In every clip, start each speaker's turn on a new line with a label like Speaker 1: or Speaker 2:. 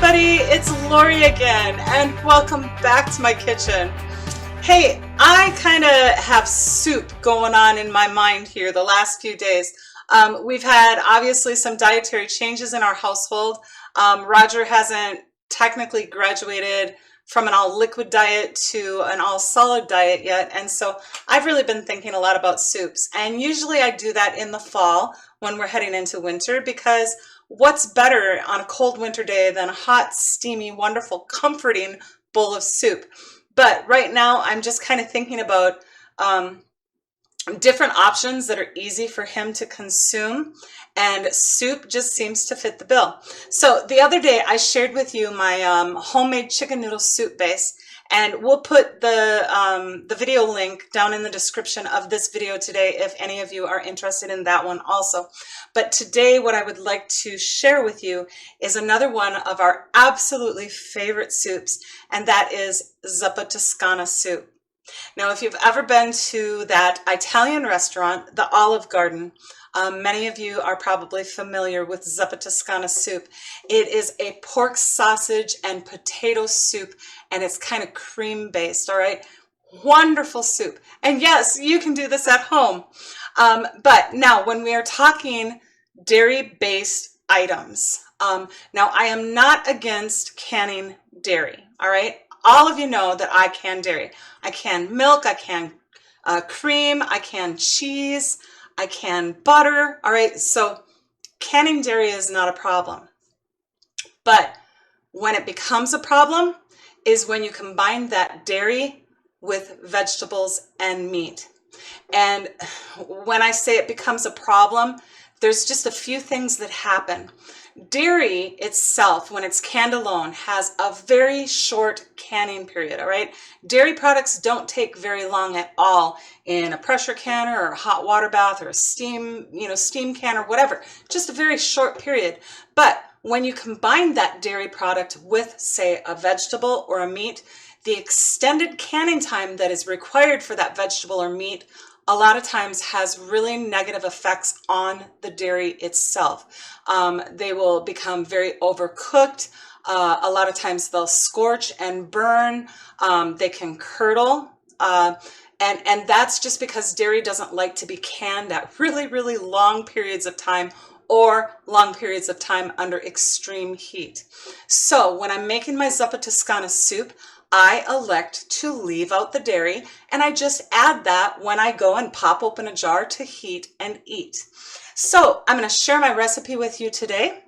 Speaker 1: everybody, it's Lori again, and welcome back to my kitchen. Hey, I kind of have soup going on in my mind here the last few days. We've had obviously some dietary changes in our household. Roger hasn't technically graduated from an all liquid diet to an all solid diet yet, and so I've really been thinking a lot about soups. And usually I do that in the fall when we're heading into winter, because what's better on a cold winter day than a hot, steamy, wonderful, comforting bowl of soup? But right now, I'm just kind of thinking about different options that are easy for him to consume, and soup just seems to fit the bill. So the other day, I shared with you my homemade chicken noodle soup base, and we'll put the video link down in the description of this video today if any of you are interested in that one also. But today, what I would like to share with you is another one of our absolutely favorite soups, and that is Zuppa Toscana soup. Now, if you've ever been to that Italian restaurant, the Olive Garden, many of you are probably familiar with Zuppa Toscana soup. It is a pork sausage and potato soup, and it's kind of cream based, all right? Wonderful soup. And yes, you can do this at home. But now, when we are talking dairy-based items, now I am not against canning dairy, all right? All of you know that I can dairy. I can milk, I can cream, I can cheese, I can butter, all right? So canning dairy is not a problem. But when it becomes a problem is when you combine that dairy with vegetables and meat. And when I say it becomes a problem, there's just a few things that happen. Dairy itself, when it's canned alone, has a very short canning period, all right? Dairy products don't take very long at all in a pressure canner or a hot water bath or a steam can or whatever, just a very short period. But when you combine that dairy product with, say, a vegetable or a meat, the extended canning time that is required for that vegetable or meat a lot of times has really negative effects on the dairy itself. They will become very overcooked. A lot of times they'll scorch and burn. They can curdle. And that's just because dairy doesn't like to be canned at really, really long periods of time or long periods of time under extreme heat. So when I'm making my Zuppa Toscana soup, I elect to leave out the dairy, and I just add that when I go and pop open a jar to heat and eat. So I'm going to share my recipe with you today.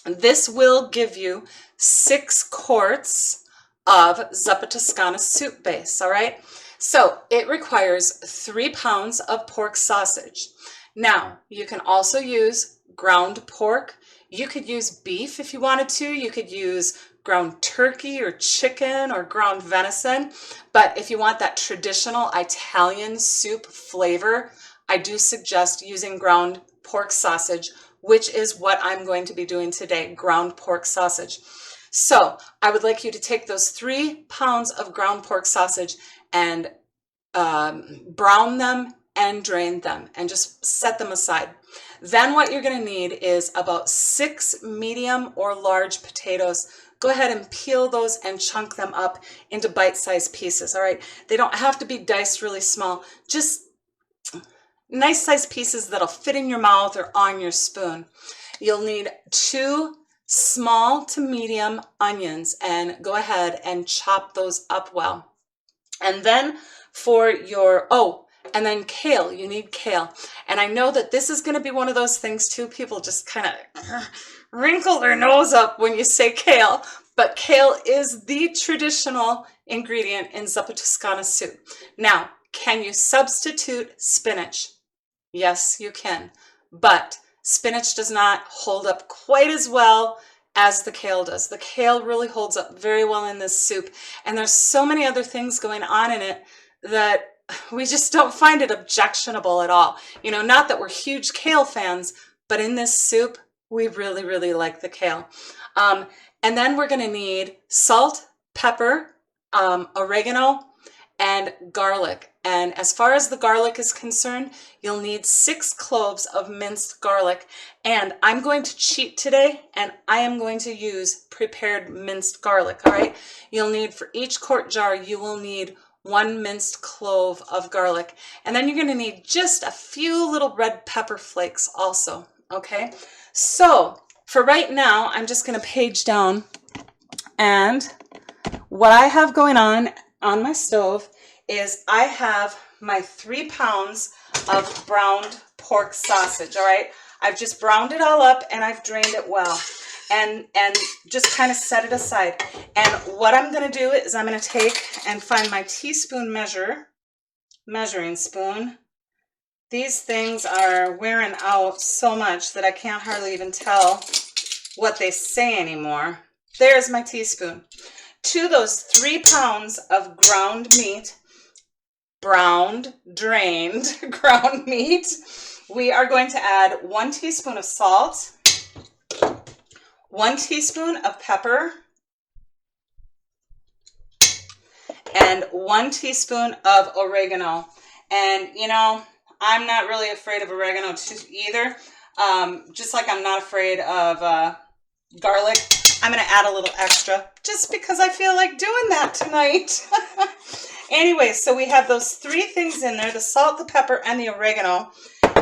Speaker 1: This will give you 6 quarts of Zuppa Toscana soup base, all right? So it requires 3 pounds of pork sausage. Now, you can also use ground pork. You could use beef if you wanted to. You could use ground turkey or chicken or ground venison. But if you want that traditional Italian soup flavor, I do suggest using ground pork sausage, which is what I'm going to be doing today, ground pork sausage. So I would like you to take those 3 pounds of ground pork sausage and brown them and drain them and just set them aside. Then what you're going to need is about 6 medium or large potatoes. Go ahead and peel those and chunk them up into bite-sized pieces, all right? They don't have to be diced really small, just nice-sized pieces that'll fit in your mouth or on your spoon. You'll need 2 small to medium onions, and go ahead and chop those up well. And then for your, and then kale, you need kale. And I know that this is going to be one of those things too, people just kind of wrinkle their nose up when you say kale, but kale is the traditional ingredient in Zuppa Toscana soup. Now, can you substitute spinach? Yes, you can, but spinach does not hold up quite as well as the kale does. The kale really holds up very well in this soup, and there's so many other things going on in it that we just don't find it objectionable at all. You know, not that we're huge kale fans, but in this soup, we really, really like the kale. And then we're going to need salt, pepper, oregano, and garlic. And as far as the garlic is concerned, you'll need 6 cloves of minced garlic. And I'm going to cheat today, and I am going to use prepared minced garlic, all right? You'll need, for each quart jar, you will need 1 minced clove of garlic. And then you're gonna need just a few little red pepper flakes also, okay? So for right now, I'm just gonna page down, and what I have going on my stove is I have my 3 pounds of browned pork sausage, all right? I've just browned it all up and I've drained it well and just kind of set it aside. And what I'm gonna do is I'm gonna take and find my teaspoon measuring spoon. These things are wearing out so much that I can't hardly even tell what they say anymore. There's my teaspoon. To those 3 pounds of ground meat, browned, drained ground meat, we are going to add 1 teaspoon of salt, 1 teaspoon of pepper, and 1 teaspoon of oregano. And you know, I'm not really afraid of oregano either. Just like I'm not afraid of garlic. I'm going to add a little extra just because I feel like doing that tonight. Anyway, so we have those 3 things in there, the salt, the pepper, and the oregano.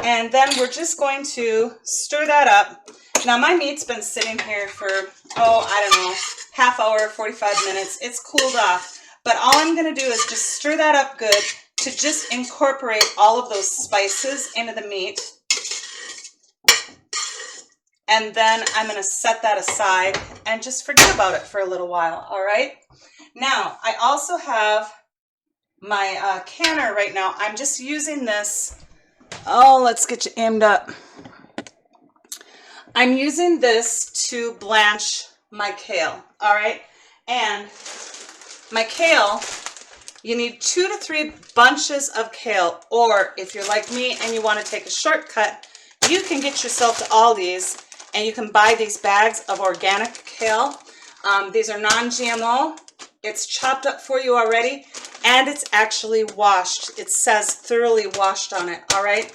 Speaker 1: And then we're just going to stir that up. Now my meat's been sitting here for, I don't know, half hour, 45 minutes. It's cooled off. But all I'm going to do is just stir that up good to just incorporate all of those spices into the meat. And then I'm going to set that aside and just forget about it for a little while, all right? Now, I also have my canner right now. I'm just using this. Oh, let's get you aimed up. I'm using this to blanch my kale, all right? And my kale, you need 2 to 3 bunches of kale, or if you're like me and you want to take a shortcut, you can get yourself to Aldi's and you can buy these bags of organic kale. These are non-GMO. It's chopped up for you already, and it's actually washed. It says thoroughly washed on it, all right?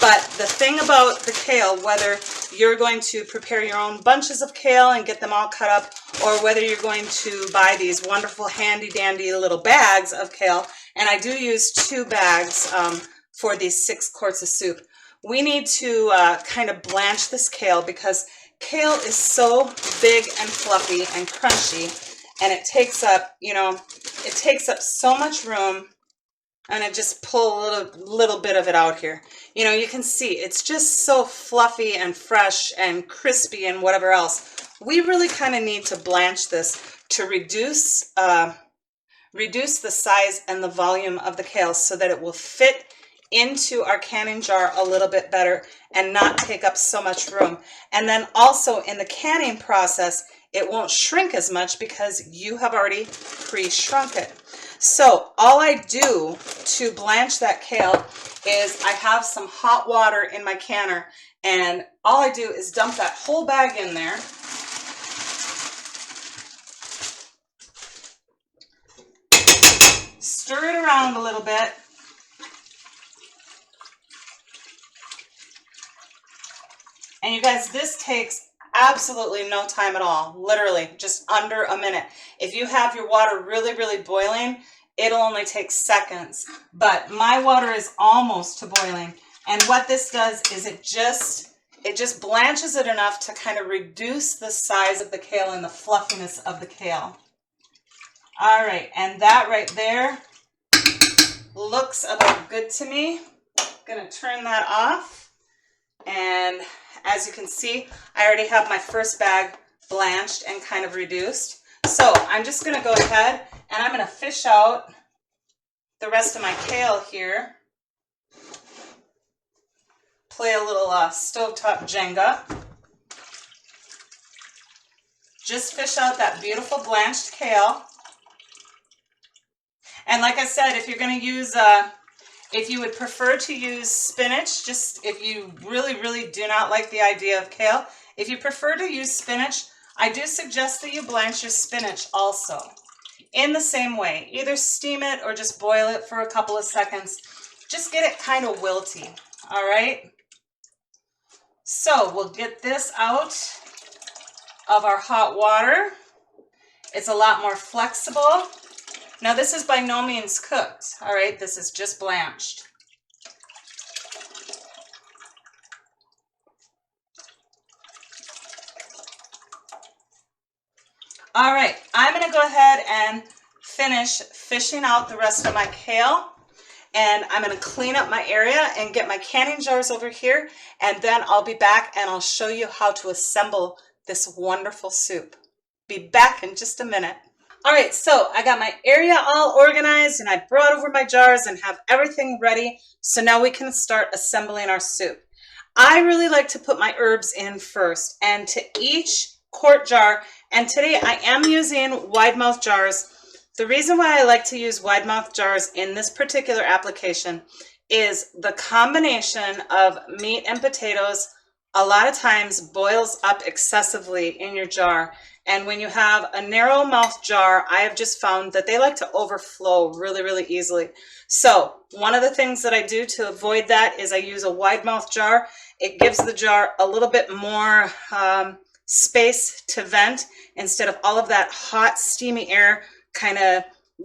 Speaker 1: But the thing about the kale, whether you're going to prepare your own bunches of kale and get them all cut up, or whether you're going to buy these wonderful handy-dandy little bags of kale, and I do use 2 bags for these 6 quarts of soup, we need to kind of blanch this kale because kale is so big and fluffy and crunchy, and it takes up, you know, it takes up so much room. And I just pull a little bit of it out here. You know, you can see it's just so fluffy and fresh and crispy and whatever else. We really kind of need to blanch this to reduce the size and the volume of the kale so that it will fit into our canning jar a little bit better and not take up so much room. And then also in the canning process, it won't shrink as much because you have already pre-shrunk it. So all I do to blanch that kale is I have some hot water in my canner, and all I do is dump that whole bag in there. Stir it around a little bit. And you guys, this takes absolutely no time at all, literally just under a minute. If you have your water really, really boiling, it'll only take seconds, but my water is almost to boiling. And what this does is it just blanches it enough to kind of reduce the size of the kale and the fluffiness of the kale. All right, and that right there looks about good to me. I'm gonna turn that off, and as you can see, I already have my first bag blanched and kind of reduced. So I'm just going to go ahead and I'm going to fish out the rest of my kale here. Play a little stovetop Jenga. Just fish out that beautiful blanched kale. And like I said, if you're going to use if you would prefer to use spinach, just if you really, really do not like the idea of kale, if you prefer to use spinach, I do suggest that you blanch your spinach also. in the same way. Either steam it or just boil it for a couple of seconds. Just get it kind of wilty, all right? So we'll get this out of our hot water. It's a lot more flexible. Now this is by no means cooked, all right? This is just blanched. All right, I'm gonna go ahead and finish fishing out the rest of my kale. And I'm gonna clean up my area and get my canning jars over here. And then I'll be back and I'll show you how to assemble this wonderful soup. Be back in just a minute. All right, so I got my area all organized and I brought over my jars and have everything ready. So now we can start assembling our soup. I really like to put my herbs in first, and to each quart jar, and today I am using wide mouth jars. The reason why I like to use wide mouth jars in this particular application is the combination of meat and potatoes a lot of times boils up excessively in your jar. And when you have a narrow mouth jar, I have just found that they like to overflow really, really easily. So one of the things that I do to avoid that is I use a wide mouth jar. It gives the jar a little bit more space to vent instead of all of that hot, steamy air kind of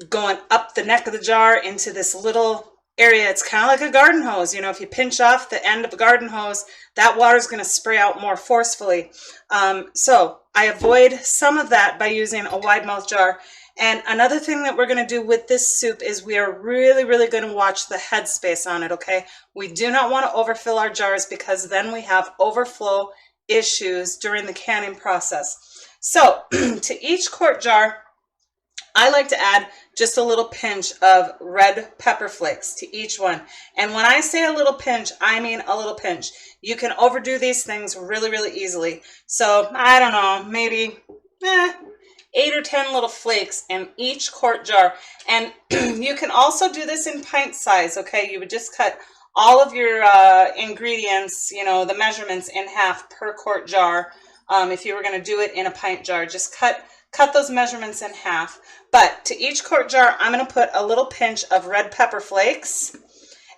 Speaker 1: going up the neck of the jar into this little area. It's kind of like a garden hose. You know, if you pinch off the end of a garden hose, that water is going to spray out more forcefully. So I avoid some of that by using a wide mouth jar. And another thing that we're going to do with this soup is we are really, really going to watch the head space on it, okay? We do not want to overfill our jars because then we have overflow issues during the canning process. So to each quart jar, I like to add just a little pinch of red pepper flakes to each one. And when I say a little pinch, I mean a little pinch. You can overdo these things really, really easily. So I don't know, maybe 8 or 10 little flakes in each quart jar. And you can also do this in pint size, okay? You would just cut all of your ingredients, you know, the measurements in half per quart jar. If you were going to do it in a pint jar, just cut those measurements in half. But to each quart jar, I'm going to put a little pinch of red pepper flakes.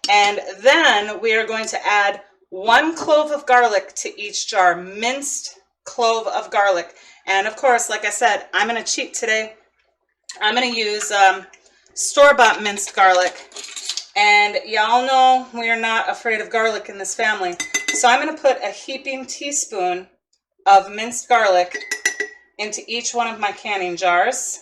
Speaker 1: And then we are going to add 1 clove of garlic to each jar, minced clove of garlic. And of course, like I said, I'm going to cheat today. I'm going to use store-bought minced garlic. And y'all know we are not afraid of garlic in this family. So I'm going to put a heaping teaspoon of minced garlic into each one of my canning jars.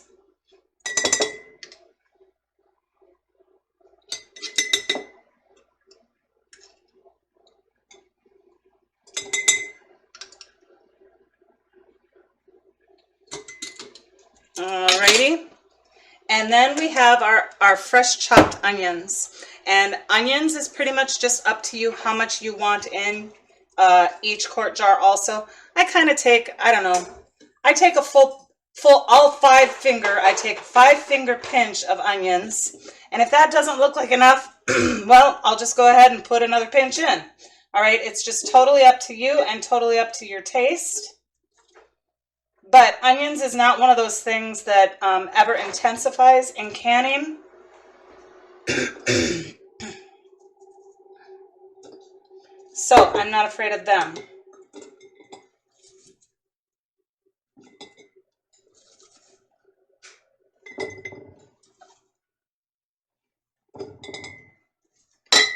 Speaker 1: Alrighty. And then we have our fresh chopped onions. And onions is pretty much just up to you how much you want in each quart jar also. I kind of take, I don't know, I take a full all 5 finger, I take a 5-finger pinch of onions. And if that doesn't look like enough, well, I'll just go ahead and put another pinch in. All right, it's just totally up to you and totally up to your taste. But onions is not one of those things that ever intensifies in canning. So I'm not afraid of them.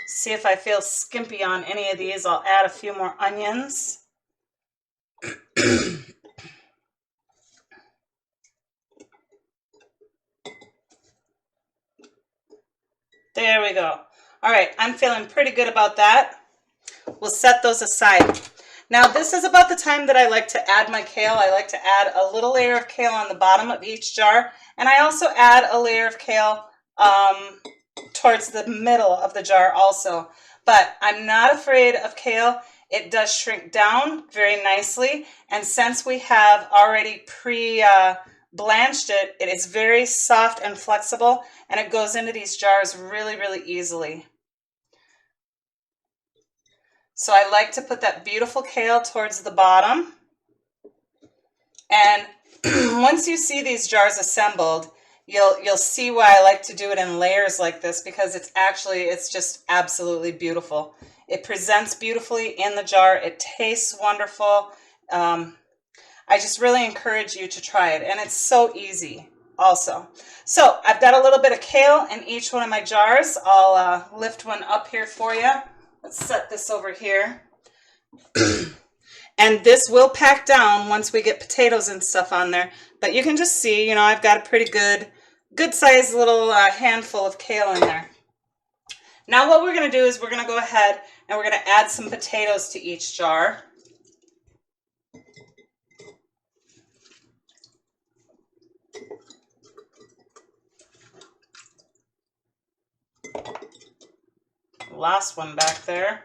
Speaker 1: See if I feel skimpy on any of these, I'll add a few more onions. There we go. All right, I'm feeling pretty good about that. We'll set those aside. Now this is about the time that I like to add my kale. I like to add a little layer of kale on the bottom of each jar. And I also add a layer of kale towards the middle of the jar also. But I'm not afraid of kale. It does shrink down very nicely. And since we have already blanched it, it is very soft and flexible, and it goes into these jars really, really easily. So I like to put that beautiful kale towards the bottom. And once you see these jars assembled, You'll see why I like to do it in layers like this, because it's just absolutely beautiful. It presents beautifully in the jar. It tastes wonderful. I just really encourage you to try it, and it's so easy also. So I've got a little bit of kale in each one of my jars. I'll lift one up here for you. Let's set this over here. And this will pack down once we get potatoes and stuff on there. But you can just see, I've got a pretty good sized little handful of kale in there. Now what we're going to do is we're going to go ahead and we're going to add some potatoes to each jar. Last one back there.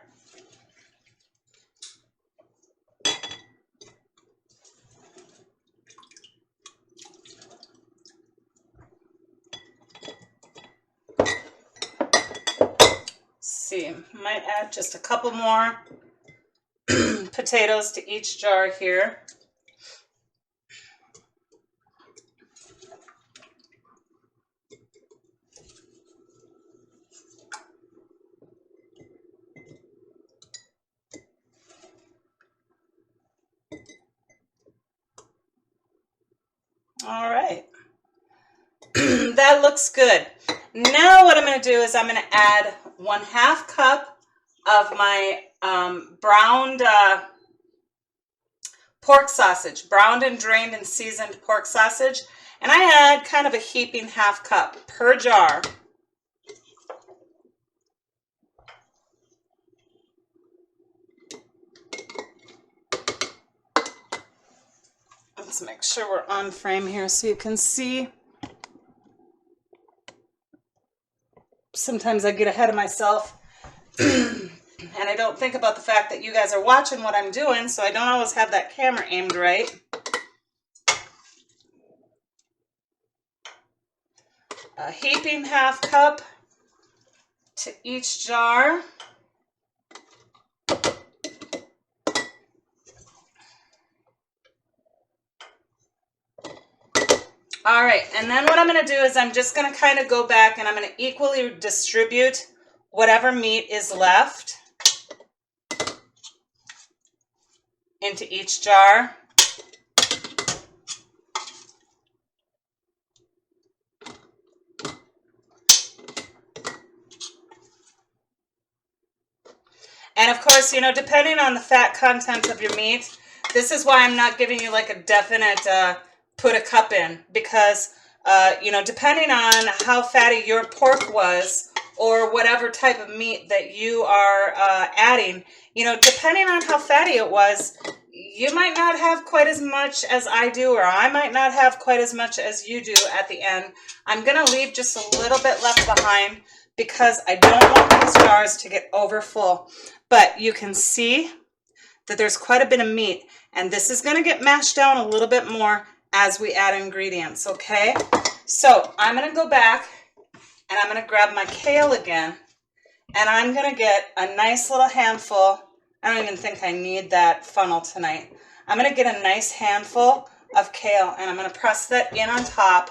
Speaker 1: See, might add just a couple more potatoes to each jar here. All right, that looks good. Now what I'm going to do is I'm going to add 1/2 cup of my browned pork sausage, browned and drained and seasoned pork sausage, and I add kind of a heaping 1/2 cup per jar. Let's make sure we're on frame here so you can see. Sometimes I get ahead of myself and I don't think about the fact that you guys are watching what I'm doing, so I don't always have that camera aimed right. A heaping 1/2 cup to each jar. All right, and then what I'm going to do is I'm just going to kind of go back and I'm going to equally distribute whatever meat is left into each jar. And of course, depending on the fat content of your meat, this is why I'm not giving you like a definite put a cup in, because depending on how fatty your pork was or whatever type of meat that you are adding, depending on how fatty it was, you might not have quite as much as I do, or I might not have quite as much as you do at the end. I'm going to leave just a little bit left behind because I don't want these jars to get over full. But you can see that there's quite a bit of meat, and this is going to get mashed down a little bit more as we add ingredients, okay? So I'm going to go back and I'm going to grab my kale again, and I'm going to get a nice little handful. I don't even think I need that funnel tonight. I'm going to get a nice handful of kale, and I'm going to press that in on top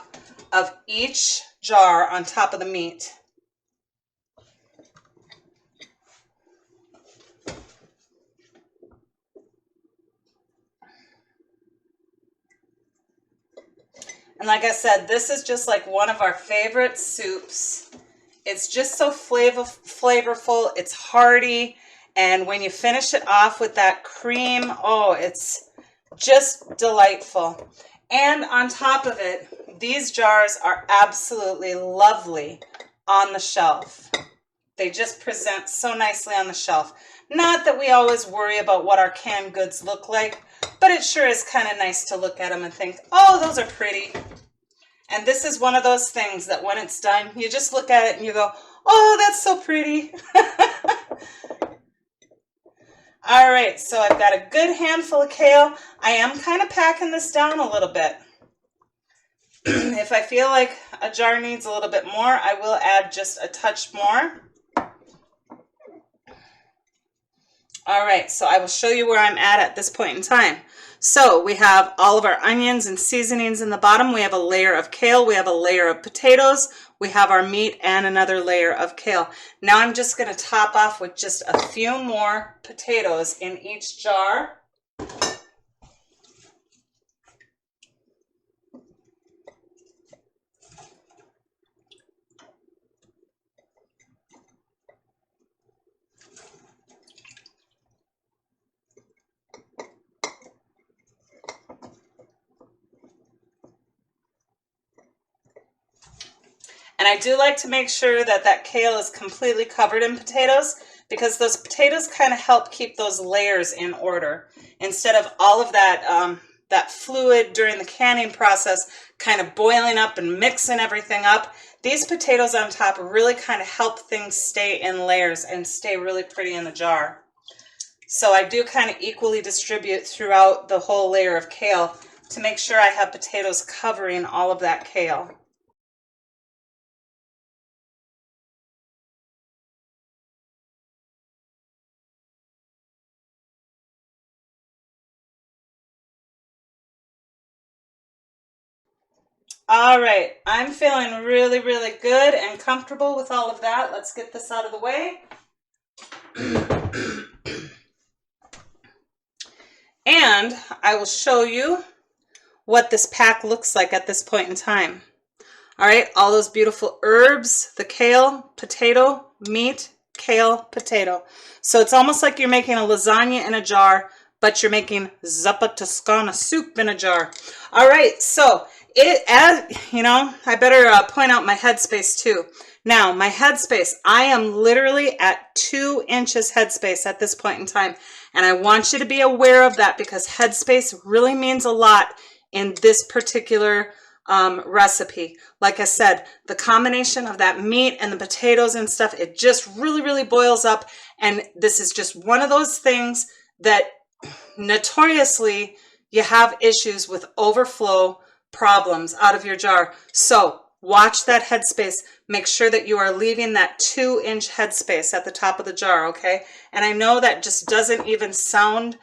Speaker 1: of each jar on top of the meat. And like I said, this is just like one of our favorite soups. It's just so flavorful, it's hearty, and when you finish it off with that cream, oh, it's just delightful. And on top of it, these jars are absolutely lovely on the shelf. They just present so nicely on the shelf. Not that we always worry about what our canned goods look like, but it sure is kind of nice to look at them and think, oh, those are pretty. And this is one of those things that when it's done, you just look at it and you go, oh, that's so pretty. All right, so I've got a good handful of kale. I am kind of packing this down a little bit. If I feel like a jar needs a little bit more, I will add just a touch more. All right, so I will show you where I'm at this point in time. So we have all of our onions and seasonings in the bottom. We have a layer of kale. We have a layer of potatoes. We have our meat and another layer of kale. Now I'm just going to top off with just a few more potatoes in each jar. And I do like to make sure that that kale is completely covered in potatoes, because those potatoes kind of help keep those layers in order. Instead of all of that, that fluid during the canning process kind of boiling up and mixing everything up, these potatoes on top really kind of help things stay in layers and stay really pretty in the jar. So I do kind of equally distribute throughout the whole layer of kale to make sure I have potatoes covering all of that kale. All right, I'm feeling really, really good and comfortable with all of that. Let's get this out of the way. And I will show you what this pack looks like at this point in time. All right, all those beautiful herbs, the kale, potato, meat, kale, potato. So it's almost like you're making a lasagna in a jar, but you're making Zuppa Toscana soup in a jar. All right, so I better point out my headspace too. Now, my headspace, I am literally at 2 inches headspace at this point in time. And I want you to be aware of that, because headspace really means a lot in this particular recipe. Like I said, the combination of that meat and the potatoes and stuff, it just really, really boils up. And this is just one of those things that notoriously you have issues with overflow problems out of your jar. So watch that headspace. Make sure that you are leaving that 2-inch headspace at the top of the jar, okay? And I know that just doesn't even sound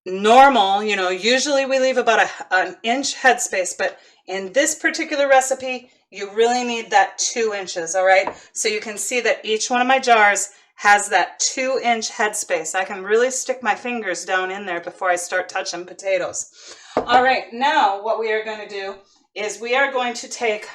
Speaker 1: normal. You know, usually we leave about an inch headspace, but in this particular recipe, you really need that 2 inches, all right? So you can see that each one of my jars has that 2-inch headspace. I can really stick my fingers down in there before I start touching potatoes. All right, now what we are going to do is we are going to take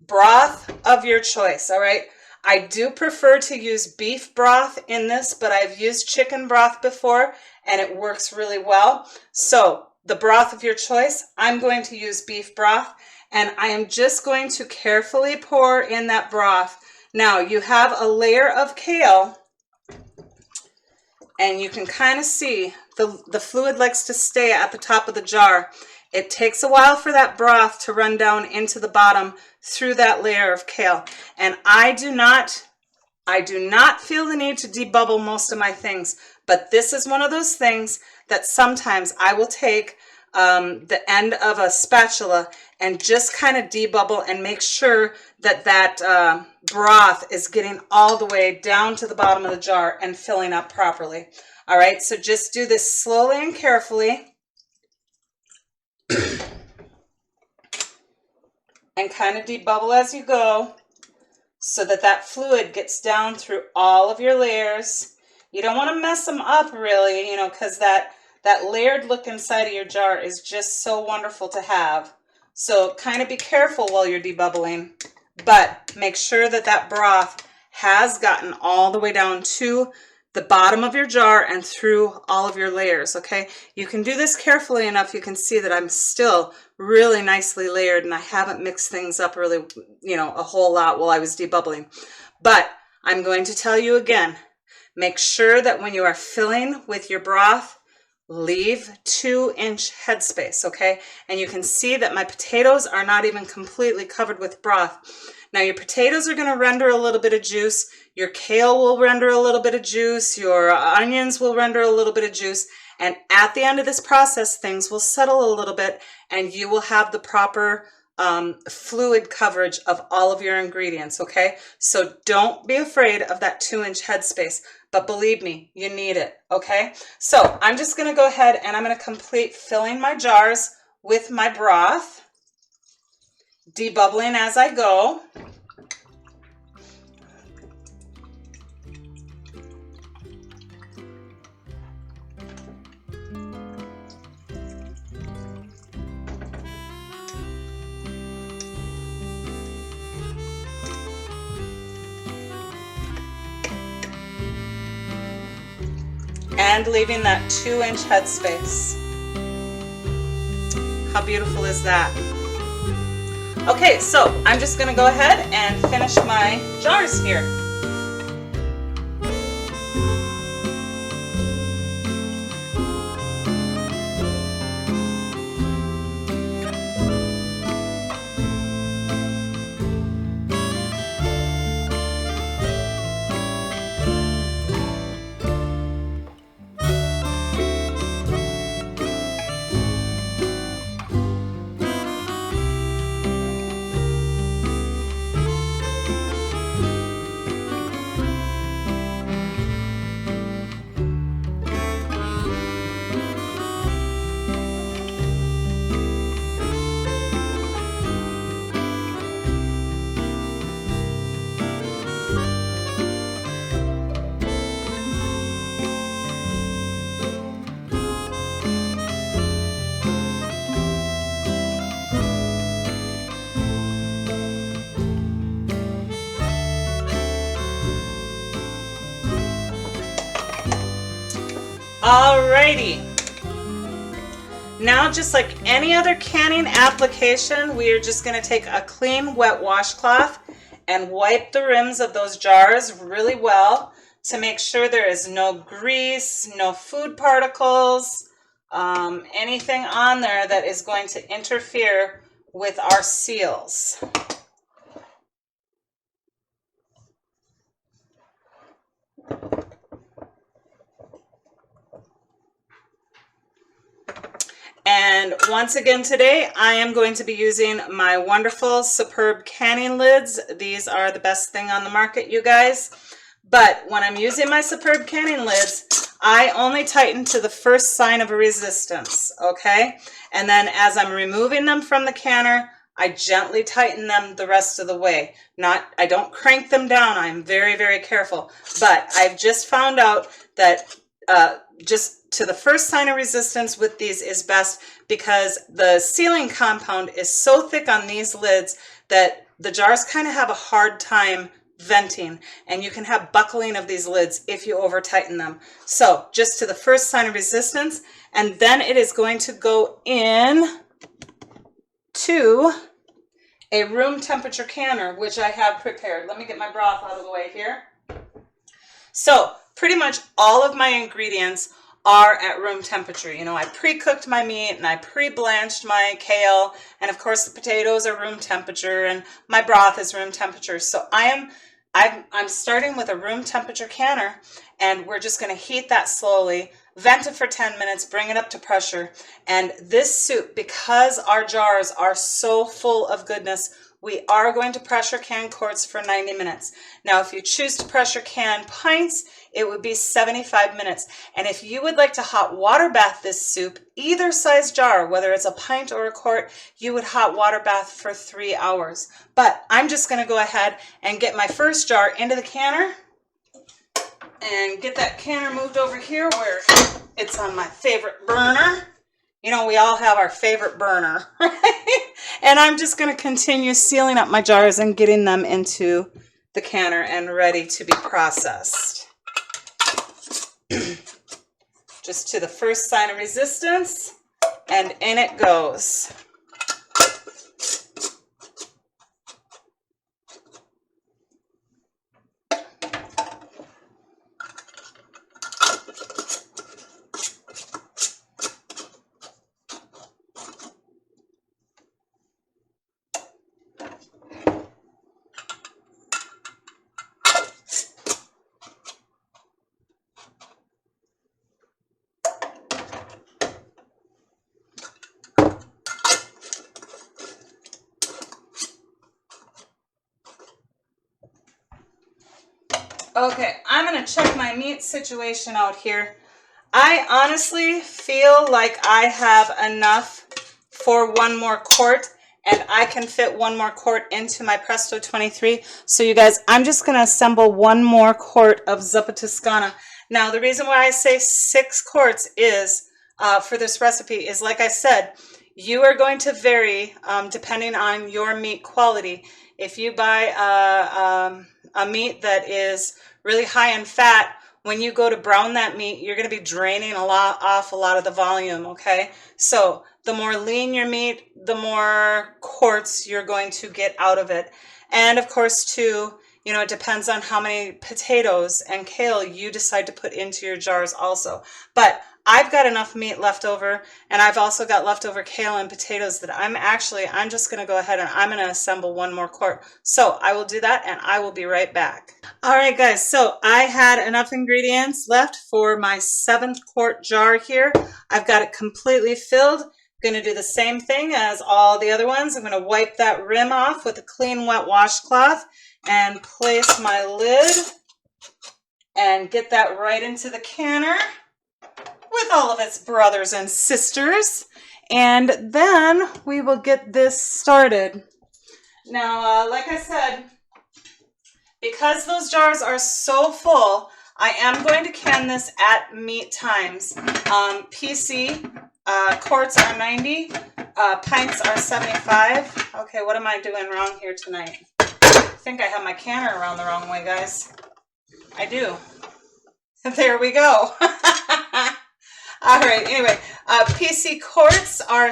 Speaker 1: broth of your choice, all right? I do prefer to use beef broth in this, but I've used chicken broth before and it works really well. So the broth of your choice, I'm going to use beef broth, and I am just going to carefully pour in that broth. Now you have a layer of kale, and you can kind of see the fluid likes to stay at the top of the jar. It takes a while for that broth to run down into the bottom through that layer of kale. And I do not feel the need to debubble most of my things, but this is one of those things that sometimes I will take the end of a spatula and just kind of debubble and make sure that that broth is getting all the way down to the bottom of the jar and filling up properly. All right, so just do this slowly and carefully. And kind of debubble as you go, so that that fluid gets down through all of your layers. You don't want to mess them up really, you know, because that layered look inside of your jar is just so wonderful to have. So kind of be careful while you're debubbling, but make sure that that broth has gotten all the way down to the bottom of your jar and through all of your layers, okay? You can do this carefully enough. You can see that I'm still really nicely layered and I haven't mixed things up really, you know, a whole lot while I was debubbling. But I'm going to tell you again, make sure that when you are filling with your broth, leave 2-inch headspace, okay? And you can see that my potatoes are not even completely covered with broth. Now your potatoes are going to render a little bit of juice, your kale will render a little bit of juice, your onions will render a little bit of juice, and at the end of this process, things will settle a little bit and you will have the proper fluid coverage of all of your ingredients, okay? So don't be afraid of that 2-inch headspace, but believe me, you need it, okay? So I'm just gonna go ahead and I'm gonna complete filling my jars with my broth, debubbling as I go. And leaving that 2-inch headspace. How beautiful is that? Okay, so I'm just gonna go ahead and finish my jars here. Alrighty. Now, just like any other canning application, we are just going to take a clean wet washcloth and wipe the rims of those jars really well to make sure there is no grease, no food particles, anything on there that is going to interfere with our seals. And once again today, I am going to be using my wonderful Superb canning lids. These are the best thing on the market, you guys. But when I'm using my Superb canning lids, I only tighten to the first sign of a resistance, okay? And then as I'm removing them from the canner, I gently tighten them the rest of the way. I don't crank them down. I'm very, very careful. But I've just found out that just to the first sign of resistance with these is best, because the sealing compound is so thick on these lids that the jars kind of have a hard time venting, and you can have buckling of these lids if you over tighten them. So just to the first sign of resistance, and then it is going to go in to a room temperature canner, which I have prepared. Let me get my broth out of the way here. So pretty much all of my ingredients are at room temperature. You know, I pre-cooked my meat and I pre-blanched my kale, and of course the potatoes are room temperature and my broth is room temperature. So I'm starting with a room temperature canner, and we're just going to heat that slowly, vent it for 10 minutes, bring it up to pressure. And this soup, because our jars are so full of goodness, we are going to pressure can quarts for 90 minutes. Now, if you choose to pressure can pints, it would be 75 minutes. And if you would like to hot water bath this soup, either size jar, whether it's a pint or a quart, you would hot water bath for 3 hours. But I'm just going to go ahead and get my first jar into the canner and get that canner moved over here where it's on my favorite burner. You know, we all have our favorite burner, right? And I'm just going to continue sealing up my jars and getting them into the canner and ready to be processed. Just to the first sign of resistance, and in it goes. Okay, I'm gonna check my meat situation out here. I honestly feel like I have enough for one more quart, and I can fit one more quart into my Presto 23. So you guys, I'm just gonna assemble one more quart of Zuppa Toscana. Now, the reason why I say 6 quarts is, for this recipe is, like I said, you are going to vary depending on your meat quality. If you buy a meat that is really high in fat, when you go to brown that meat, you're going to be draining off a lot of the volume, okay? So the more lean your meat, the more quarts you're going to get out of it. And of course, too, you know, it depends on how many potatoes and kale you decide to put into your jars also. But I've got enough meat left over, and I've also got leftover kale and potatoes that I'm just going to go ahead and I'm going to assemble one more quart. So I will do that, and I will be right back. All right, guys, so I had enough ingredients left for my 7th quart jar here. I've got it completely filled. I'm going to do the same thing as all the other ones. I'm going to wipe that rim off with a clean, wet washcloth and place my lid and get that right into the canner with all of its brothers and sisters, and then we will get this started. Now, like I said, because those jars are so full, I am going to can this at meat times. PC quarts are 90, pints are 75. Okay, what am I doing wrong here tonight? I think I have my canner around the wrong way, guys. I do. There we go. All right, anyway, PC quarts are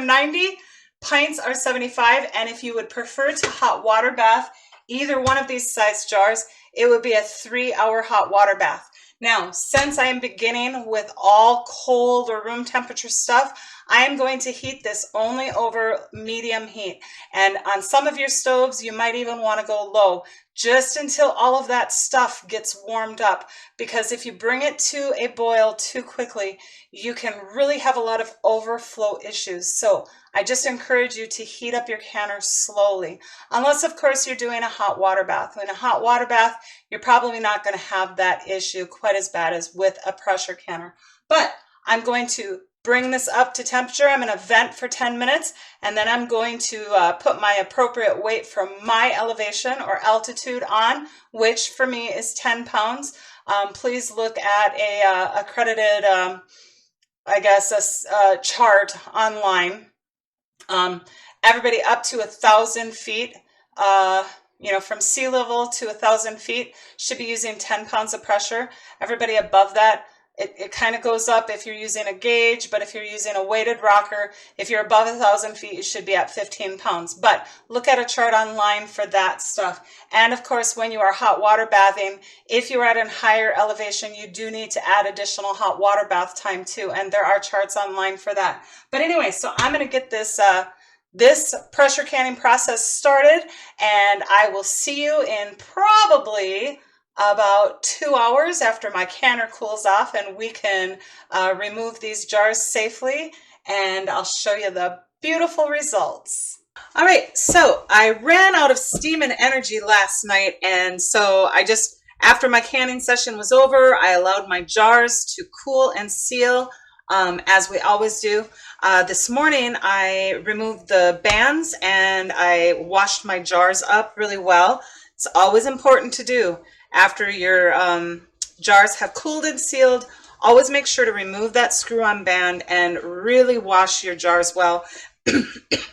Speaker 1: 90, pints are 75, and if you would prefer to hot water bath either one of these size jars, it would be a 3-hour hot water bath. Now, since I am beginning with all cold or room temperature stuff, I am going to heat this only over medium heat. And on some of your stoves, you might even want to go low, just until all of that stuff gets warmed up. Because if you bring it to a boil too quickly, you can really have a lot of overflow issues. So I just encourage you to heat up your canner slowly, unless of course you're doing a hot water bath. In a hot water bath, you're probably not going to have that issue quite as bad as with a pressure canner. But I'm going to bring this up to temperature. I'm going to vent for 10 minutes, and then I'm going to put my appropriate weight from my elevation or altitude on, which for me is 10 pounds. Please look at a accredited, I guess, a chart online. Everybody up to 1,000 feet, you know, from sea level to 1,000 feet should be using 10 pounds of pressure. Everybody above that, it kind of goes up if you're using a gauge, but if you're using a weighted rocker, if you're above 1,000 feet, you should be at 15 pounds. But look at a chart online for that stuff. And of course, when you are hot water bathing, if you're at a higher elevation, you do need to add additional hot water bath time too. And there are charts online for that. But anyway, so I'm going to get this this pressure canning process started, and I will see you in probably about 2 hours after my canner cools off and we can remove these jars safely, and I'll show you the beautiful results. All right, so I ran out of steam and energy last night, and so after my canning session was over, I allowed my jars to cool and seal as we always do. This morning I removed the bands and I washed my jars up really well. It's always important to do. After your jars have cooled and sealed, always make sure to remove that screw-on band and really wash your jars well.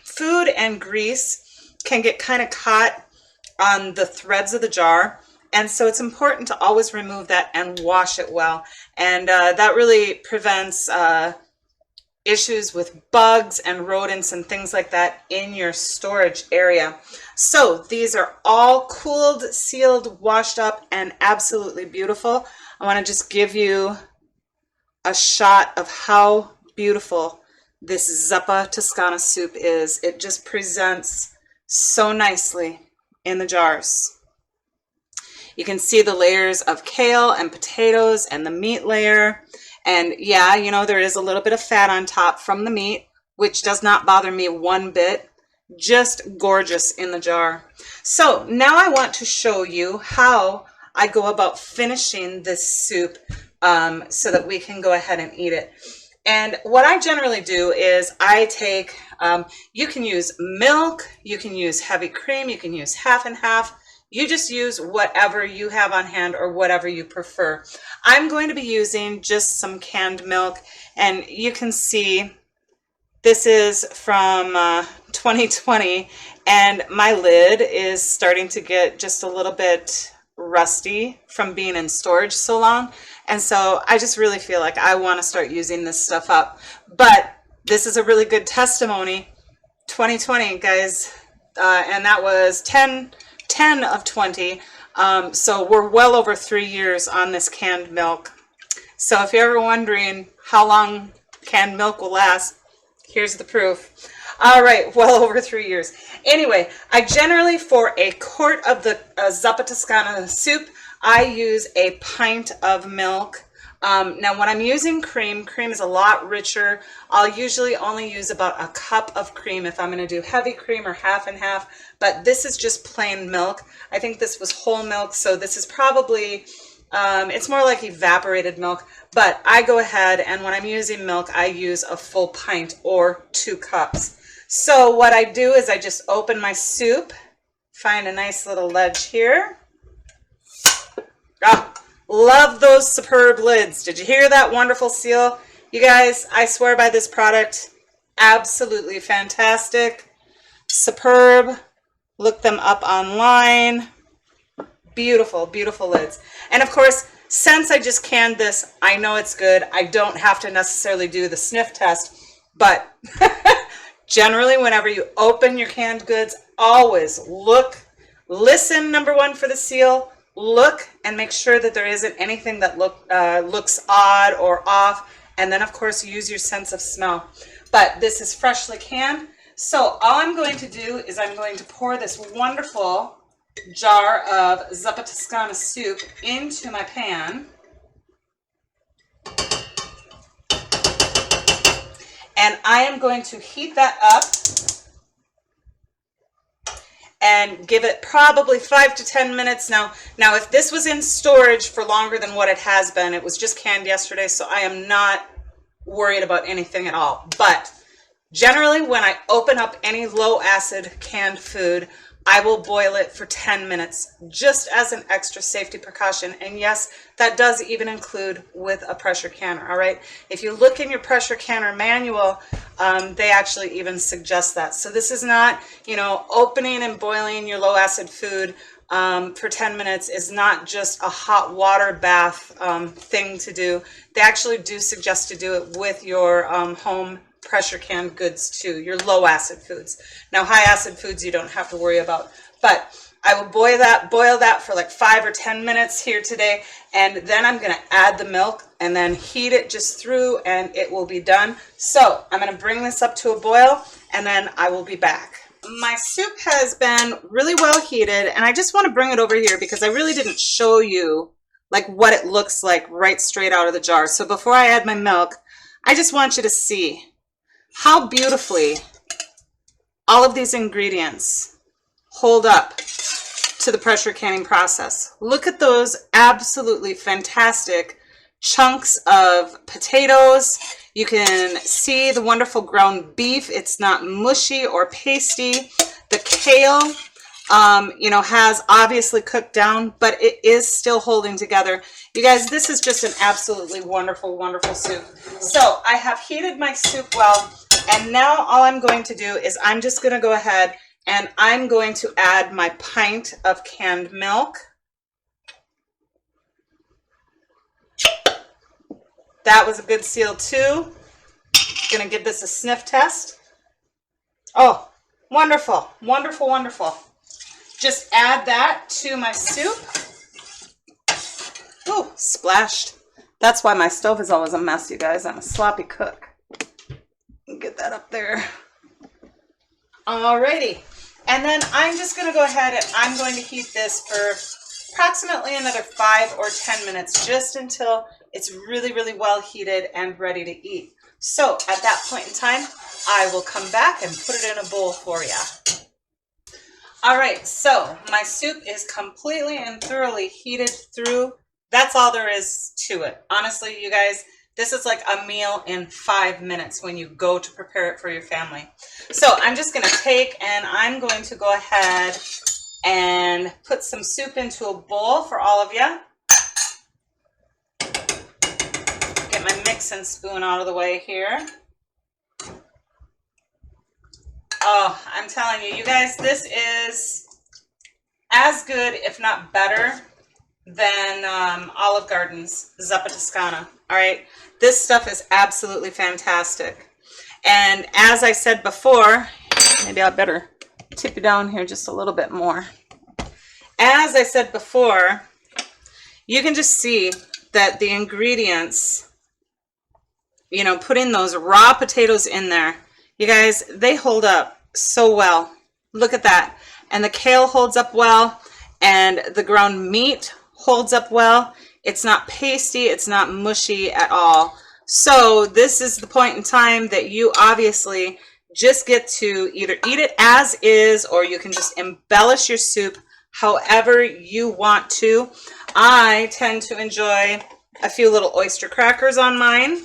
Speaker 1: Food and grease can get kind of caught on the threads of the jar, and so it's important to always remove that and wash it well. And that really prevents issues with bugs and rodents and things like that in your storage area. So these are all cooled, sealed, washed up, and absolutely beautiful. I want to just give you a shot of how beautiful this Zuppa Toscana soup is. It just presents so nicely in the jars. You can see the layers of kale and potatoes and the meat layer. And yeah, you know, there is a little bit of fat on top from the meat, which does not bother me one bit. Just gorgeous in the jar. So now I want to show you how I go about finishing this soup so that we can go ahead and eat it. And what I generally do is I take, you can use milk, you can use heavy cream, you can use half and half. You just use whatever you have on hand or whatever you prefer. I'm going to be using just some canned milk, and you can see this is from 2020, and my lid is starting to get just a little bit rusty from being in storage so long. And so I just really feel like I want to start using this stuff up. But this is a really good testimony. 2020, guys, and that was 10 of 20. So we're well over 3 years on this canned milk. So if you're ever wondering how long canned milk will last, here's the proof. All right, well over 3 years. Anyway, I generally, for a quart of the Zuppa Toscana soup, I use a pint of milk. Now when I'm using cream, cream is a lot richer. I'll usually only use about a cup of cream if I'm going to do heavy cream or half and half, but this is just plain milk. I think this was whole milk, so this is probably, it's more like evaporated milk, but I go ahead and when I'm using milk, I use a full pint or 2 cups. So what I do is I just open my soup, find a nice little ledge here. Ah, love those superb lids. Did you hear that wonderful seal? You guys, I swear by this product. Absolutely fantastic. Superb. Look them up online. Beautiful, beautiful lids. And of course, since I just canned this, I know it's good. I don't have to necessarily do the sniff test, but generally whenever you open your canned goods, always look, listen, number one, for the seal. Look and make sure that there isn't anything that looks odd or off, and then of course use your sense of smell. But this is freshly canned, so all I'm going to do is I'm going to pour this wonderful jar of Zuppa Toscana soup into my pan, and I am going to heat that up and give it probably 5 to 10 minutes. Now if this was in storage for longer than what it has been, it was just canned yesterday, so I am not worried about anything at all. But generally when I open up any low acid canned food, I will boil it for 10 minutes just as an extra safety precaution. And yes, that does even include with a pressure canner, all right? If you look in your pressure canner manual, they actually even suggest that. So this is not, you know, opening and boiling your low acid food for 10 minutes is not just a hot water bath thing to do. They actually do suggest to do it with your home pressure canned goods too, your low acid foods. Now high acid foods you don't have to worry about, but I will boil that for like 5 or 10 minutes here today, and then I'm going to add the milk and then heat it just through and it will be done. So I'm going to bring this up to a boil and then I will be back. My soup has been really well heated, and I just want to bring it over here because I really didn't show you like what it looks like right straight out of the jar. So before I add my milk, I just want you to see how beautifully all of these ingredients hold up to the pressure canning process. Look at those absolutely fantastic chunks of potatoes. You can see the wonderful ground beef. It's not mushy or pasty. The kale, you know, has obviously cooked down, but it is still holding together. You guys, this is just an absolutely wonderful, wonderful soup. So I have heated my soup well, and now all I'm going to do is I'm just going to go ahead and I'm going to add my pint of canned milk. That was a good seal too. Going to give this a sniff test. Oh, wonderful, wonderful, wonderful. Just add that to my soup. Ooh, splashed. That's why my stove is always a mess, you guys. I'm a sloppy cook. Get that up there. Alrighty. And then I'm just going to go ahead and I'm going to heat this for approximately another 5 or 10 minutes, just until it's really, really well heated and ready to eat. So at that point in time, I will come back and put it in a bowl for you. All right, so my soup is completely and thoroughly heated through. That's all there is to it. Honestly, you guys, this is like a meal in 5 minutes when you go to prepare it for your family. So I'm just going to take and I'm going to go ahead and put some soup into a bowl for all of you. Get my mixing spoon out of the way here. Oh, I'm telling you, you guys, this is as good, if not better, than Olive Garden's Zuppa Toscana. All right, this stuff is absolutely fantastic. And as I said before, maybe I better tip you down here just a little bit more. As I said before, you can just see that the ingredients, you know, putting those raw potatoes in there, you guys, they hold up so well. Look at that. And the kale holds up well, and the ground meat holds up well. It's not pasty, it's not mushy at all. So this is the point in time that you obviously just get to either eat it as is, or you can just embellish your soup however you want to. I tend to enjoy a few little oyster crackers on mine.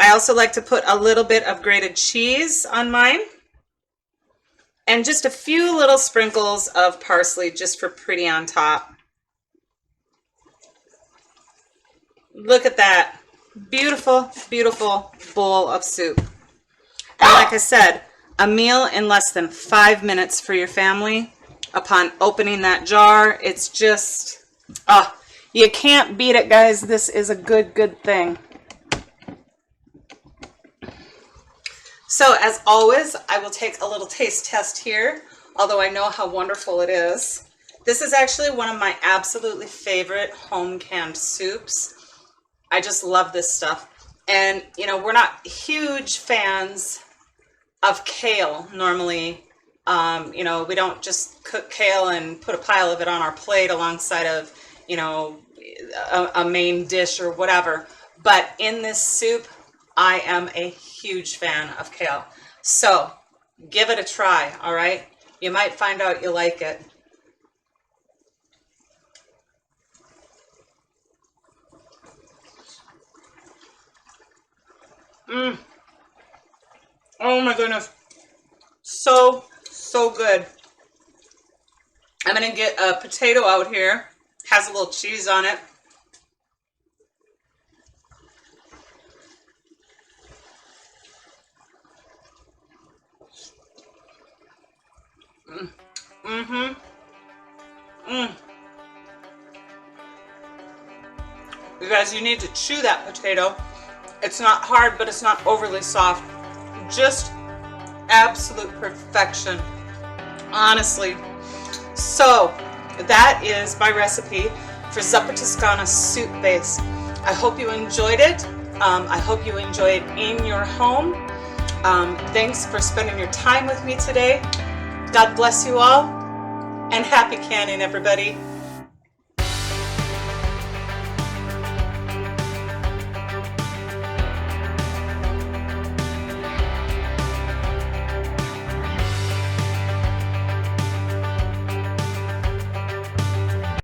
Speaker 1: I also like to put a little bit of grated cheese on mine, and just a few little sprinkles of parsley just for pretty on top. Look at that. Beautiful, beautiful bowl of soup. And like I said, a meal in less than 5 minutes for your family. Upon opening that jar, it's just, you can't beat it, guys. This is a good, good thing. So as always, I will take a little taste test here, although I know how wonderful it is. This is actually one of my absolutely favorite home canned soups. I just love this stuff. And, you know, we're not huge fans of kale normally. You know, we don't just cook kale and put a pile of it on our plate alongside of, you know, a main dish or whatever. But in this soup, I am a huge fan of kale. So give it a try, all right? You might find out you like it. Oh my goodness. So, so good. I'm gonna get a potato out here. Has a little cheese on it. You guys, you need to chew that potato. It's not hard, but it's not overly soft. Just absolute perfection, honestly. So that is my recipe for Zuppa Toscana soup base. I hope you enjoyed it. I hope you enjoy it in your home. Thanks for spending your time with me today. God bless you all, and happy canning, everybody.